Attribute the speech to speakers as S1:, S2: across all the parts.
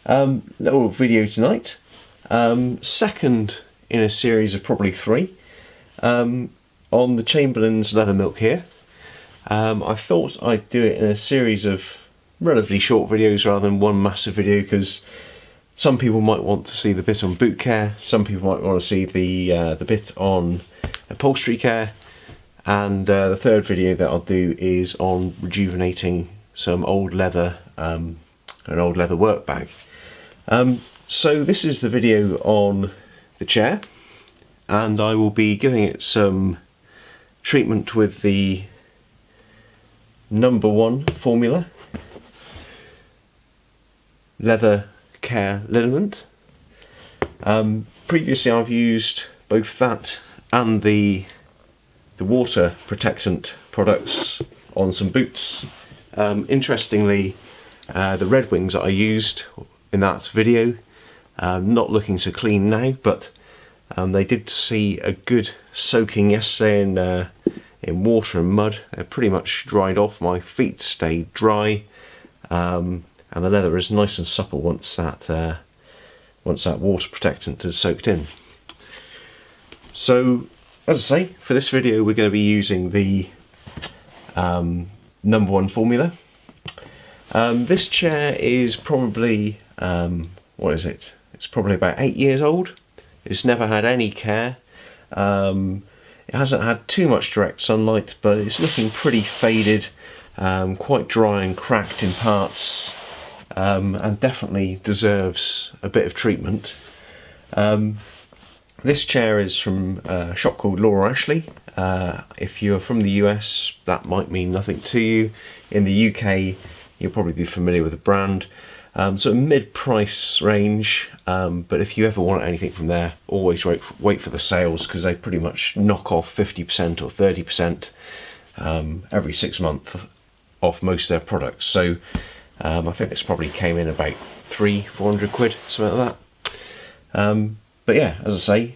S1: Little video tonight, second in a series of probably three, on the Chamberlain's leather milk here. I thought I'd do it in a series of relatively short videos rather than one massive video, because some people might want to see the bit on boot care, some people might want to see the bit on upholstery care, and the third video that I'll do is on rejuvenating some old leather, an old leather work bag. So this is the video on the chair, and I will be giving it some treatment with the #1 formula leather care liniment. Previously I've used both that and the water protectant products on some boots. Interestingly, the Red Wings that I used in that video, not looking so clean now, but they did see a good soaking yesterday in water and mud. They're pretty much dried off. My feet stayed dry, and the leather is nice and supple once that water protectant is soaked in. So, as I say, for this video we're going to be using the #1 formula. This chair is probably, what is it? It's probably about 8 years old. It's never had any care. It hasn't had too much direct sunlight, but it's looking pretty faded, quite dry and cracked in parts, and definitely deserves a bit of treatment. This chair is from a shop called Laura Ashley. If you're from the US, that might mean nothing to you. In the UK, you'll probably be familiar with the brand. So mid-price range, but if you ever want anything from there, always wait for the sales, because they pretty much knock off 50% or 30% every 6 months off most of their products. So I think this probably came in about 300-400 quid, something like that. But yeah, as I say,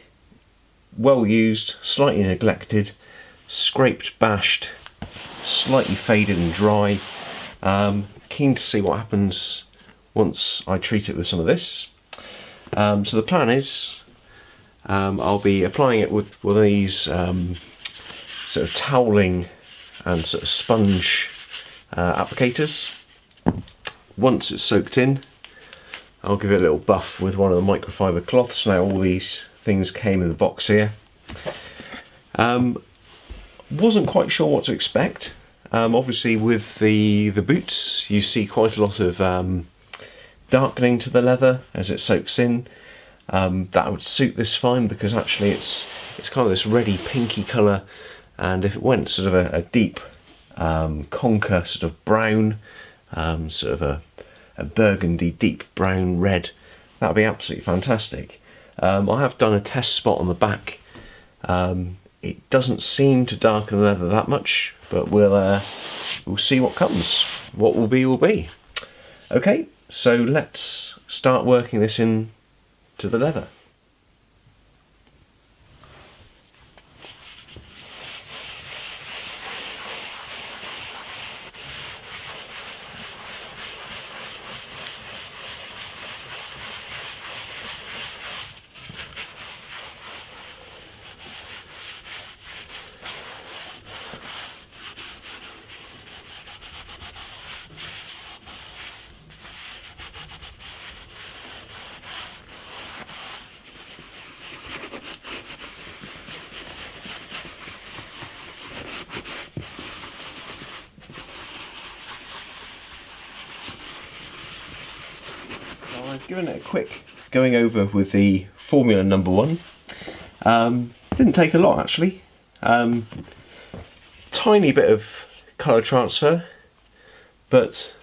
S1: well used, slightly neglected, scraped, bashed, slightly faded and dry. Keen to see what happens once I treat it with some of this. So the plan is, I'll be applying it with one of these sort of toweling and sort of sponge applicators. Once it's soaked in, I'll give it a little buff with one of the microfiber cloths. Now all these things came in the box here. Wasn't quite sure what to expect. Obviously with the boots you see quite a lot of darkening to the leather as it soaks in. That would suit this fine, because actually it's kind of this reddy pinky colour, and if it went sort of a deep conker sort of brown, sort of a burgundy deep brown red, that would be absolutely fantastic. I have done a test spot on the back. It doesn't seem to darken the leather that much, but we'll see what comes. What will be will be. Okay, so let's start working this in to the leather. I've given it a quick going over with the formula #1. Didn't take a lot actually. Tiny bit of colour transfer, but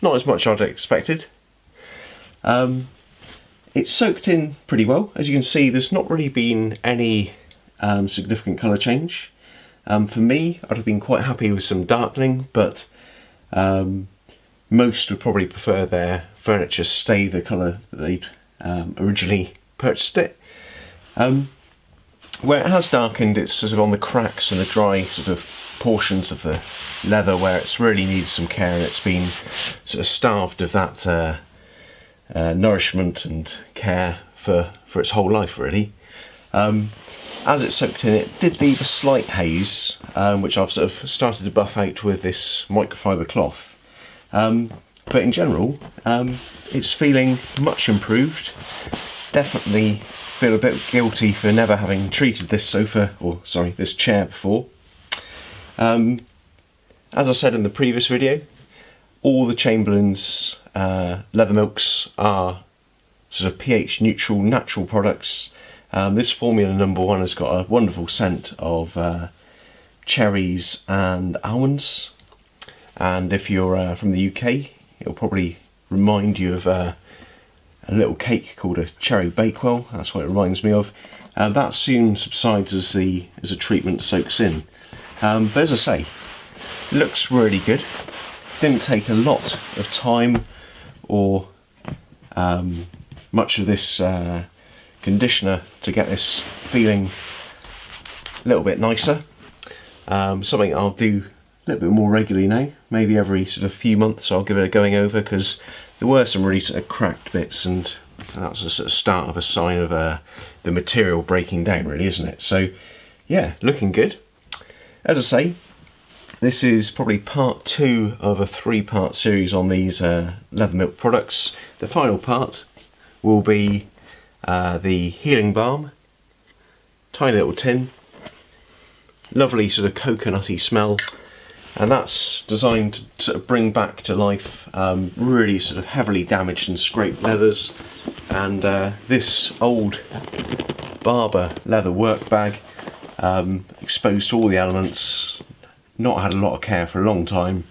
S1: not as much as I'd expected. It's soaked in pretty well. As you can see, there's not really been any significant colour change. For me, I'd have been quite happy with some darkening, but most would probably prefer their furniture stay the colour that they'd originally purchased it. Where it has darkened, it's sort of on the cracks and the dry sort of portions of the leather where it's really needed some care, and it's been sort of starved of that nourishment and care for its whole life, really. As it soaked in, it did leave a slight haze, which I've sort of started to buff out with this microfiber cloth. But in general, it's feeling much improved. Definitely feel a bit guilty for never having treated this this chair before. As I said in the previous video, all the Chamberlain's leather milks are sort of pH neutral, natural products. This Formula number 1 has got a wonderful scent of cherries and almonds, and if you're from the UK, it'll probably remind you of a little cake called a cherry bakewell. That's what it reminds me of. That soon subsides as the treatment soaks in. But as I say, it looks really good. Didn't take a lot of time or much of this conditioner to get this feeling a little bit nicer. Something I'll do a little bit more regularly now, maybe every sort of few months I'll give it a going over, because there were some really sort of cracked bits, and that's a sort of start of a sign of the material breaking down, really, isn't it? So yeah, looking good. As I say, this is probably part 2 of a 3-part series on these leather milk products. The final part will be the healing balm, tiny little tin, lovely sort of coconutty smell, and that's designed to sort of bring back to life really sort of heavily damaged and scraped leathers. And this old Barber leather work bag, exposed to all the elements, not had a lot of care for a long time,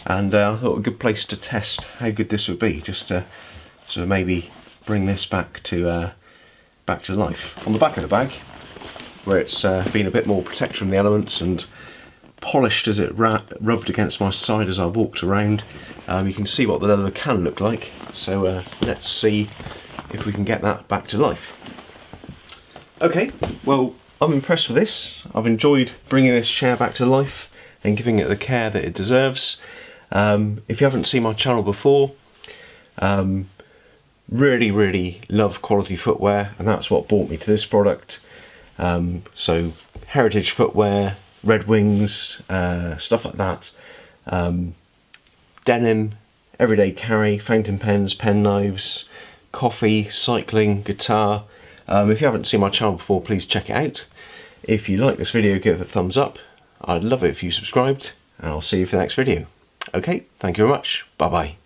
S1: and I thought a good place to test how good this would be, just to sort of maybe bring this back to life. On the back of the bag, where it's been a bit more protected from the elements and polished as it rubbed against my side as I walked around, you can see what the leather can look like. So let's see if we can get that back to life. Okay, well, I'm impressed with this. I've enjoyed bringing this chair back to life and giving it the care that it deserves. If you haven't seen my channel before, really love quality footwear, and that's what brought me to this product. So heritage footwear, Red Wings, stuff like that, denim, everyday carry, fountain pens, pen knives, coffee, cycling, guitar. If you haven't seen my channel before, please check it out. If you like this video, give it a thumbs up. I'd love it if you subscribed, and I'll see you for the next video. Okay, thank you very much. Bye bye.